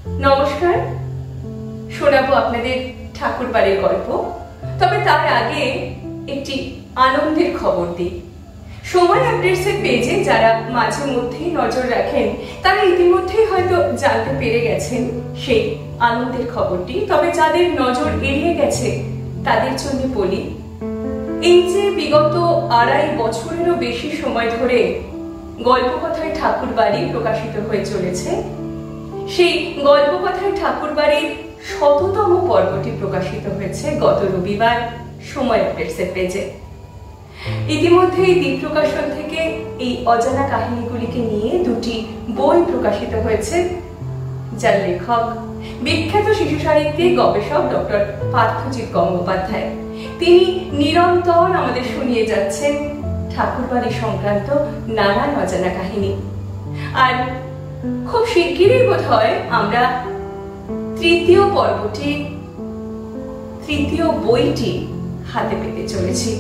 নমস্কার, শোনাবো আপনাদের ঠাকুর বাড়ির গল্প। তবে তার আগে একটি আনন্দের খবর দিই। সময় আপডেটসের পেজে যারা মাঝে মধ্যেই নজর রাখেন তারা ইতিমধ্যেই হয়তো জানতে পেরে গেছেন সেই আনন্দের খবরটি। তবে যাদের নজর এড়িয়ে গেছে তাদের জন্য বলি, এই যে বিগত 2.5 বছরেরও বেশি সময় ধরে গল্পকথায় ঠাকুর বাড়ি প্রকাশিত হয়ে চলেছে, সেই গল্পকথায় ঠাকুর বাড়ির 100তম পর্বটি প্রকাশিত হয়েছে গত রবিবার সময় আপডেটসের পেজে। ইতিমধ্যে এই দ্বীপ প্রকাশন থেকে এই অজানা কাহিনীগুলিকে নিয়ে 2টি বই প্রকাশিত হয়েছে, যার লেখক বিখ্যাত শিশু সাহিত্যিক গবেষক ডক্টর পার্থজিৎ গঙ্গোপাধ্যায়। তিনি নিরন্তর আমাদের শুনিয়ে যাচ্ছেন ঠাকুরবাড়ি সংক্রান্ত নানান অজানা কাহিনী। আর খুব শিগগিরই বোধহয় আমরা তৃতীয় বইটি হাতে পেতে চলেছি।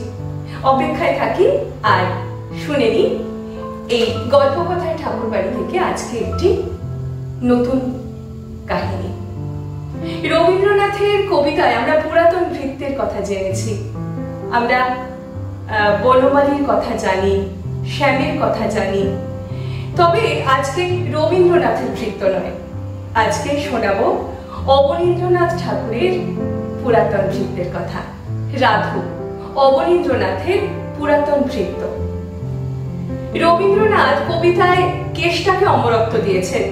অপেক্ষায় থাকি আর শুনে নিই এই গল্পকথায় ঠাকুরবাড়ি থেকে আজকে একটি নতুন কাহিনী। রবীন্দ্রনাথের কবিতায় আমরা পুরাতন ভৃত্যের কথা জেনেছি, আমরা বনমালীর কথা জানি, শ্যামের কথা জানি। তবে আজকে রবীন্দ্রনাথের ভৃত্য নয়, আজকে শোনাবো অবনীন্দ্রনাথ ঠাকুরের পুরাতন ভৃত্যের কথা। রাধু অবনীন্দ্রনাথের পুরাতন ভৃত্য। রবীন্দ্রনাথ কবিতায় কেষ্টাকে অমরত্ব দিয়েছেন।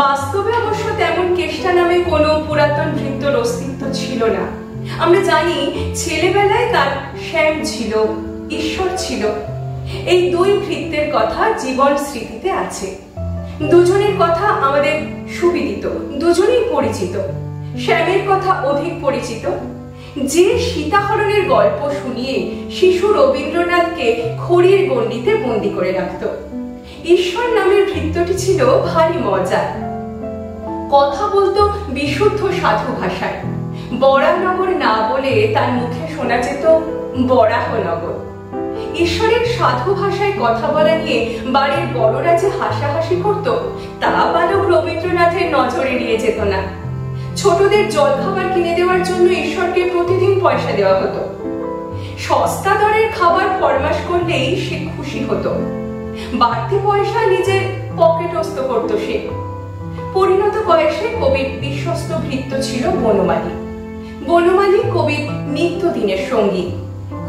বাস্তবে অবশ্য তেমন কেষ্টা নামে কোনো পুরাতন ভৃত্যর অস্তিত্ব ছিল না। আমরা জানি ছেলেবেলায় তার শ্যাম ছিল, ঈশ্বর ছিল। এই 2 ভৃত্যের কথা জীবন স্মৃতিতে আছে। দুজনের কথা আমাদের সুবিদিত, দুজনেই পরিচিত। শ্যামের কথা অধিক পরিচিত, যে সীতাহরণের গল্প শুনিয়ে শিশু রবীন্দ্রনাথকে খড়ির গণ্ডিতে বন্দী করে রাখত। ঈশ্বর নামের ভৃত্যটি ছিল ভারী মজার। কথা বলতো বিশুদ্ধ সাধু ভাষায়। বরাহনগর না বলে তার মুখে শোনা যেত বরাহনগর। ঈশ্বরের সাধু ভাষায় কথা বলা নিয়ে বাড়ির বড়রা যে হাসাহাসি করত, তা বালক রবীন্দ্রনাথের নজর এড়িয়ে যেত না। ছোটদের জলখাবার কিনে দেওয়ার জন্য ঈশ্বরকে প্রতিদিন পয়সা দেওয়া হতো। সস্তা দরের খাবার ফরমাশ করলেই সে খুশি হতো। বাড়তি পয়সা নিজের পকেটস্থ করত সে। পরিণত বয়সে কবির বিশ্বস্ত ভৃত্য ছিল বনমালী। বনমালী কবির নিত্যদিনের সঙ্গী।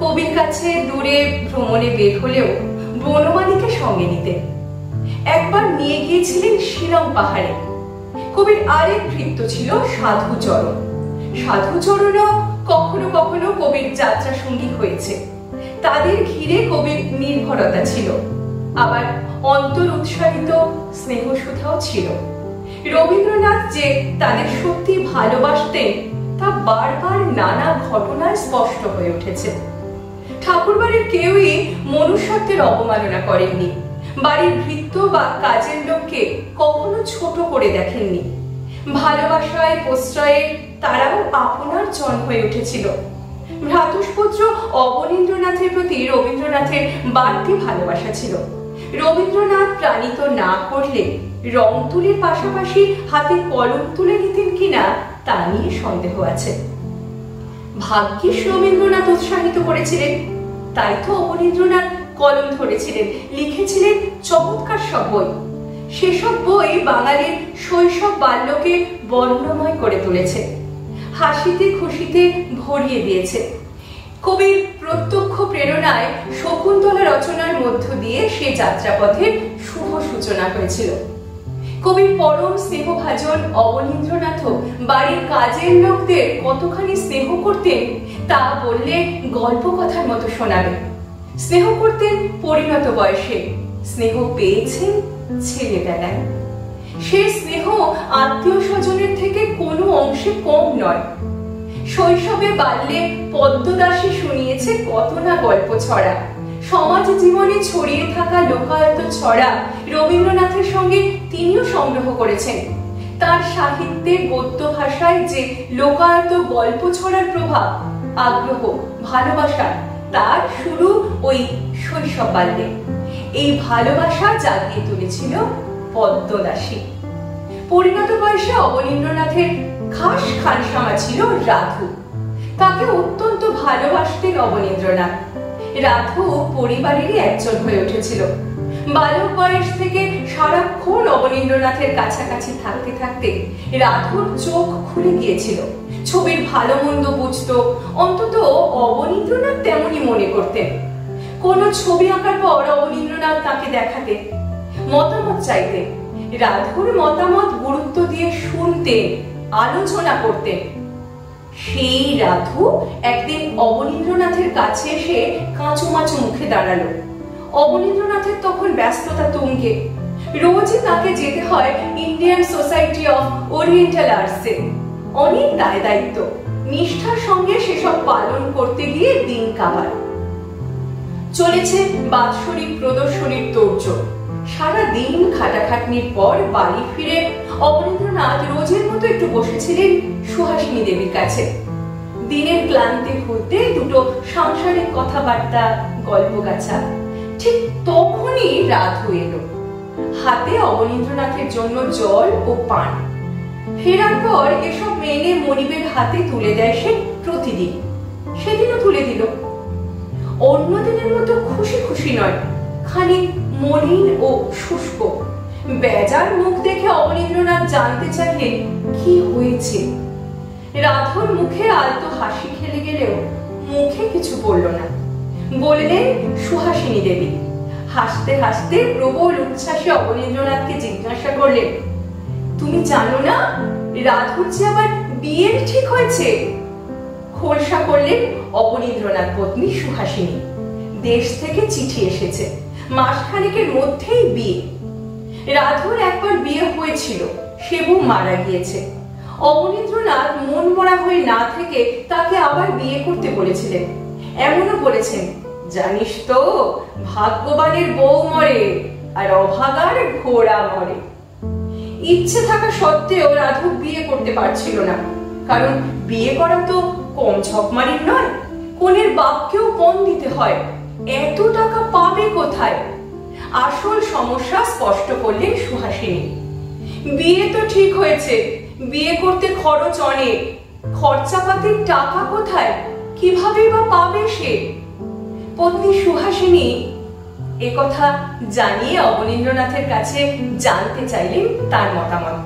কবির কাছে দূরে ভ্রমণে বের হলেও বনমালীকে সঙ্গে নিতেন। একবার নিয়ে গিয়েছিলেন শিলং পাহাড়ে। কবির আরেক ভৃত্য ছিল সাধুচরণ। সাধুচরণও কখনো কখনো কবির যাত্রা সঙ্গী হয়েছে। তাদের ঘিরে কবির নির্ভরতা ছিল, আবার অন্তর উৎসাহিত স্নেহসুধাও ছিল। রবীন্দ্রনাথ যে তাদের সত্যি ভালোবাসতেন তা বারবার নানা ঘটনায় স্পষ্ট হয়ে উঠেছে। ঠাকুরবাড়ির কেউই মনুষ্যত্বের অবমাননা করেননি। বাড়ির ভৃত্য বা কাজের লোককে কখনো ছোট করে দেখেননি। ভালোবাসায় প্রশ্রয়ে তারাও আপনার জন হয়ে উঠেছিল। ভ্রাতুষ্পুত্র অবনীন্দ্রনাথের প্রতি রবীন্দ্রনাথের বাড়তি ভালোবাসা ছিল। রবীন্দ্রনাথ প্রাণিত না করলে রং তুলির পাশাপাশি হাতে কলম তুলে নিতেন কিনা তা নিয়ে সন্দেহ আছে। ভাগ্যিস রবীন্দ্রনাথ উৎসাহিত করেছিলেন, তাই তো অবনীন্দ্রনাথ কলম ধরেছিলেন, লিখেছিলেন চমৎকার সব বই। সেসব বই বাঙালির শৈশব বাল্যকে বর্ণময় করে তুলেছে, হাসিতে খুশিতে ভরিয়ে দিয়েছে। কবির প্রত্যক্ষ প্রেরণায় শকুন্তলা রচনার মধ্য দিয়ে সে যাত্রাপথের শুভ সূচনা হয়েছিল। কবির পরম স্নেহভাজন অবনীন্দ্রনাথও বাড়ির কাজের লোকদের কতখানি স্নেহ করতেন তা বললে গল্প কথার মতো শোনাবে। স্নেহ করতেন পরিণত বয়সে, স্নেহ পেয়েছেন ছেলেবেলায়। সে স্নেহ আত্মীয় স্বজনের থেকে কোনো অংশে কম নয়। শৈশবে বাল্যে পদ্মদাসী শুনিয়েছে কত না গল্প ছড়া। সমাজ জীবনে ছড়িয়ে থাকা লোকায়ত ছড়া রবীন্দ্রনাথের সঙ্গে তিনিও সংগ্রহ করেছেন। তার সাহিত্যে গদ্য ভাষায় যে লোকায়ত গল্প ছড়ার প্রভাব, আগ্রহ, ভালোবাসা, তার শুরু ওই শৈশব বাল্যে। এই ভালোবাসা জাগিয়ে তুলেছিল পদ্মদাসী। পরিণত বয়সে অবনীন্দ্রনাথের খাস খানসামা ছিল রাধু। তাকে অত্যন্ত ভালোবাসতেন অবনীন্দ্রনাথ। রাধু পরিবারেরই একজন হয়ে উঠেছিল। বালক বয়স থেকে সারাক্ষণ অবনীন্দ্রনাথের কাছাকাছি থাকতে থাকতে রাধুর চোখ খুলে গিয়েছিল। ছবির ভালো মন্দ বুঝতো, অন্তত অবনীন্দ্রনাথ তেমনই মনে করতেন। কোনো ছবি আঁকার পর অবনীন্দ্রনাথ তাকে দেখাতেন, মতামত চাইতেন। রাধুর মতামত গুরুত্ব দিয়ে শুনতেন, আলোচনা করতেন। সেই রাধু একদিন অবনীন্দ্রনাথের কাছে এসে কাঁচুমাচু মুখে দাঁড়ালো। অবনীন্দ্রনাথের তখন ব্যস্ততা তুঙ্গে। রোজই তাকে যেতে হয় ইন্ডিয়ান সোসাইটি অফ ওরিয়েন্টাল আর্টসে। অনেক দায় দায়িত্ব, নিষ্ঠার সঙ্গে সেসব পালন করতে গিয়ে দিন কাটায়। চলেছে বাৎসরিক প্রদর্শনীর তোড়জোড়। সারা দিন খাটাখাটনির পর বাড়ি ফিরে অবনীন্দ্রনাথ রোজের মতো একটু বসেছিলেন সুহাসিনী দেবীর কাছে। দিনের ক্লান্তি ভুলতে দুটো সাংসারিক কথাবার্তা, গল্পগাছা। ঠিক তখনই রাধু এলো। হাতে অবনীন্দ্রনাথের জন্য জল ও পান। ফেরার পর এসব মেনে মনিবের হাতে তুলে দেয় সে প্রতিদিন। সেদিনও তুলে দিল। অন্য দিনের মতো খুশি খুশি নয়, খানিক মলিন ও শুষ্ক। বেজার মুখ দেখে অবনীন্দ্রনাথ জানতে চাইলেন কি হয়েছে। রাধুর মুখে আলতো হাসি খেলে গেলেও মুখে কিছু বলল না। বললেন সুহাসিনী দেবী। হাসতে হাসতে প্রবল উচ্ছ্বাসে অবনীন্দ্রনাথকে জিজ্ঞাসা করলেন, তুমি জানো না রাধুর যে আবার বিয়ের ঠিক হয়েছে? খোলসা করলেন অবনীন্দ্রনাথ পত্নী সুহাসিনী। দেশ থেকে চিঠি এসেছে, মাসখানেকের মধ্যেই বিয়ে। রাধুর একবার বিয়ে হয়েছিল, সে বউ মারা গিয়েছে। অবনীন্দ্রনাথ মন মরা হয়ে না থেকে তাকে আবার বিয়ে করতে বলেছিলেন। এমনও বলেছেন, জানিস তো ভাগ্যবানের বউ মরে আর অভাগার ঘোড়া মরে। ইচ্ছে থাকা সত্ত্বেও রাধু বিয়ে করতে পারছিল না, কারণ বিয়ে করা তো কম ঝকমারির নয়। কনের বাপকেও পণ দিতে হয়, এত টাকা পাবে কোথায়? আসল সমস্যা স্পষ্ট করলেন সুহাসিনী। বিয়ে তো ঠিক হয়েছে, বিয়ে করতে খরচ অনেক, খরচাপাতির টাকা কোথায়, কিভাবে বা পাবে সে? পত্নী সুহাসিনী একথা জানিয়ে অবনীন্দ্রনাথের কাছে জানতে চাইলেন তার মতামত।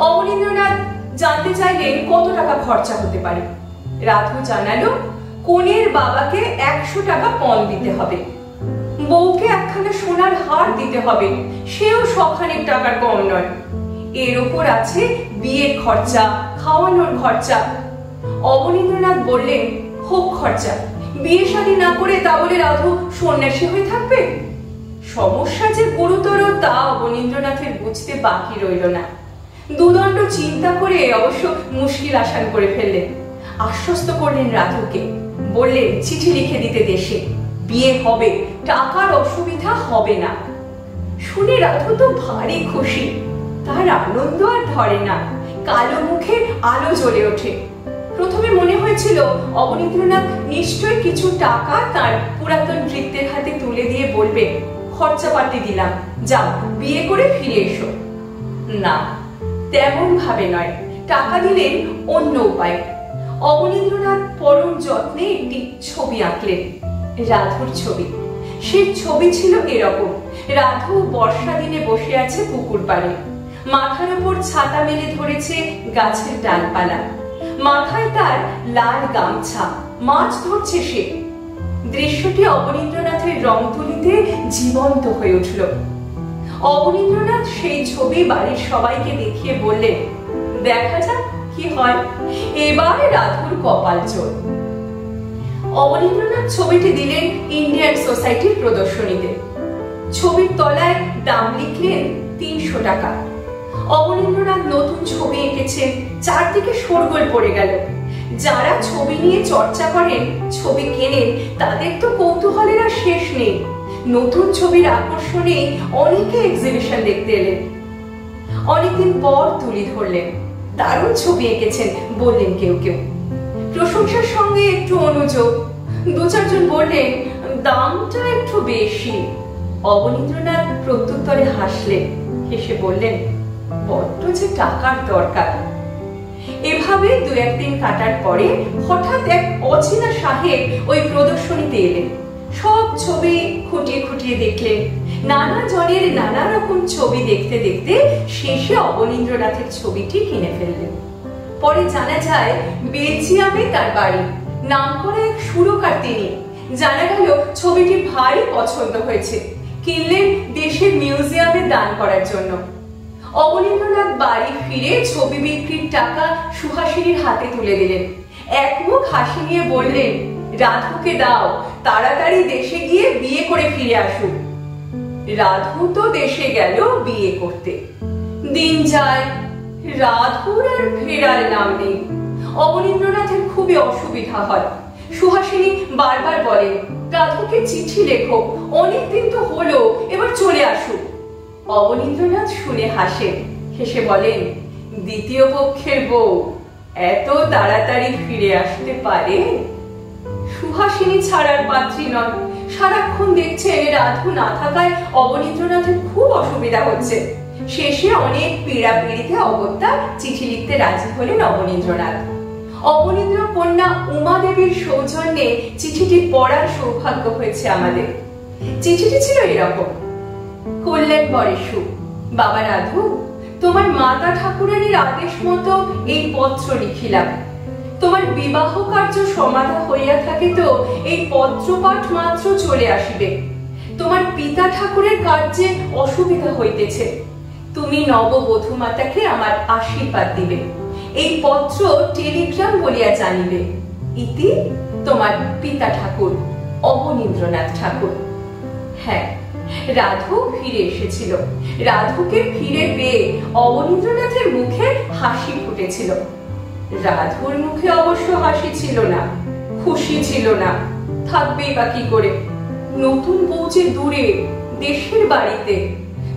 অবনীন্দ্রনাথ জানতে চাইলেন কত টাকা খরচা হতে পারে। রাধু জানালো কনের বাবাকে 100 টাকা পণ দিতে হবে, বউকে একখানা সোনার হার দিতে হবে, সেও সখানেক টাকার কম নয়। এর উপর আছে বিয়ের খরচা, খাওয়ানোর খরচা। অবনীন্দ্রনাথ বললেন, হোক খরচা, বিয়ে শাদী না করে তা বলে রাধু সন্ন্যাসী হয়ে থাকবে? সমস্যা যে গুরুতর তা অবনীন্দ্রনাথের বুঝতে বাকি রইল না। দুদণ্ড চিন্তা করে অবশ্য মুশকিল আসান করে ফেললেন। আশ্বস্ত করলেন রাধুকে, বললেন চিঠি লিখে দিতে দেশে, বিয়ে হবে, টাকার অসুবিধা হবে না। শুনে রাধু তো ভারী খুশি। তার আনন্দ আর ধরে না, কালো মুখে আলো জ্বলে ওঠে। প্রথমে মনে হয়েছিল অবনীন্দ্রনাথ নিশ্চয় কিছু টাকা তার পুরাতন ভৃত্যের হাতে তুলে দিয়ে বলবে, খরচাপাতি দিলাম, যাও বিয়ে করে ফিরে এসো। না, তেমন ভাবে নয়, টাকা দিলেন অন্য উপায়। অবনীন্দ্রনাথ পরম যত্নে একটি ছবি আঁকলেন, রাধুর ছবি। সেই ছবি ছিল এরকম: রাধু বর্ষা দিনে বসে আছে পুকুর পাড়ে, মাথার উপর ছাতা মেলে ধরেছে গাছের ডালপালা, মাথায় তার লাল গামছা, মাছ ধরছে সে। দৃশ্যটি অবনীন্দ্রনাথের রং তুলিতে জীবন্ত হয়ে উঠল। অবনীন্দ্রনাথ সেই ছবি বাড়ির সবাইকে দেখিয়ে বললেন, দেখা যাক কি হয়, এবার রাধুর কপাল জোর। অবনীন্দ্রনাথ ছবিটি দিলেন ইন্ডিয়ান সোসাইটির প্রদর্শনীতে। ছবির তলায় দাম লিখলেন 300 টাকা। অবনীন্দ্রনাথ নতুন ছবি এঁকেছেন, চারদিকে শোরগোল পড়ে গেল। যারা ছবি নিয়ে চর্চা করেন, ছবি কেনেন, তাদের তো কৌতূহলের আর শেষ নেই। নতুন ছবির আকর্ষণে অনেকে এক্সিবিশন দেখতে এলেন। অনেকদিন পর তুলি ধরলেন, দারুণ ছবি এঁকেছেন বললেন কেউ কেউ। প্রশংসার সঙ্গে একটু অনুযোগ। 2-4 জন বললেন দামটা একটু বেশি। অবনীন্দ্রনাথ প্রত্যুত্তরে হাসলেন, হেসে বললেন, বড্ড যে টাকার দরকার। এভাবে দু একদিন কাটার পরে হঠাৎ এক অচেনা সাহেব ওই প্রদর্শনীতে এলেন। সব ছবি খুঁটিয়ে খুঁটিয়ে দেখলেন। নানা জনের নানা রকম ছবি দেখতে দেখতে শেষে অবনীন্দ্রনাথের ছবিটি কিনে ফেললেন। পরে জানা যায় বেলজিয়ামে তার বাড়ি, নাম করা এক সুরকার তিনি। জানা গেল ছবিটি ভারী পছন্দ হয়েছে, কিনলেন দেশের মিউজিয়ামে দান করার জন্য। অবনীন্দ্রনাথ বাড়ি ফিরে ছবি বিক্রির টাকা সুহাসিনীর হাতে তুলে দিলেন। এক মুখ হাসি নিয়ে বললেন, রাধুকে দাও, তাড়াতাড়ি দেশে গিয়ে বিয়ে করে ফিরে আসুক। রাধু তো দেশে গেল বিয়ে করতে। দিন যায়, রাধুর আর ফেরার নাম নেই। অবনীন্দ্রনাথের খুবই অসুবিধা হয়। সুহাসিনী বারবার বলেন, রাধুকে চিঠি লেখো, অনেকদিন তো হলো, এবার চলে আসুক। অবনীন্দ্রনাথ শুনে হাসেন, হেসে বলেন, দ্বিতীয় পক্ষের বউ এত তাড়াতাড়ি ফিরে আসতে পারে? সুহাসিনী ছাড়ার পাত্রী নন। সারাক্ষণ দেখছেন রাধু না থাকায় অবনীন্দ্রনাথের খুব অসুবিধা হচ্ছে। শেষে অনেক পীড়াপিড়িতে অগত্যা চিঠি লিখতে রাজি হলেন অবনীন্দ্রনাথ। অবনীন্দ্র কন্যা উমা দেবীর সৌজন্যে চিঠিটি পড়ার সৌভাগ্য হয়েছে আমাদের। চিঠিটি ছিল এরকম: কল্যাণ বরেশু, বাবা রাধু, তোমার মাতা ঠাকুরানীর আদেশ মতো এই পত্র লিখিলাম। তোমার বিবাহ কার্য সমাধা হইয়া থাকে তো এই পত্র পাঠ মাত্র চলে আসিবে। তোমার পিতা ঠাকুরের কার্যে অসুবিধা হইতেছে, তুমি নববধূ মাতাকে আমার আশীর্বাদ দিবে। এই পত্র টেলিগ্রাম বলিয়া জানিবে। ইতি তোমার পিতা ঠাকুর, অবনীন্দ্রনাথ ঠাকুর। হ্যাঁ, রাধু ফিরে এসেছিল। রাধুকে ফিরে পেয়ে অবনীন্দ্রনাথের মুখে হাসি ফুটেছিল। রাধুর মুখে অবশ্য হাসি ছিল না, খুশি ছিল না। থাকবেই বা কি করে? নতুন বউ যে দূরে, দেশের বাড়িতে,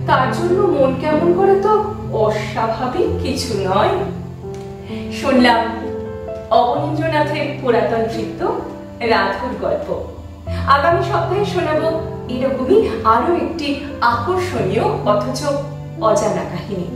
তার জন্য মন কেমন করে তো অস্বাভাবিক কিছু নয়। শুনলাম অবনীন্দ্রনাথের পুরাতন নৃত্য রাধুর গল্প। আগামী সপ্তাহে শোনাবো এরকমই আরো একটি আকর্ষণীয় অথচ অজানা কাহিনী।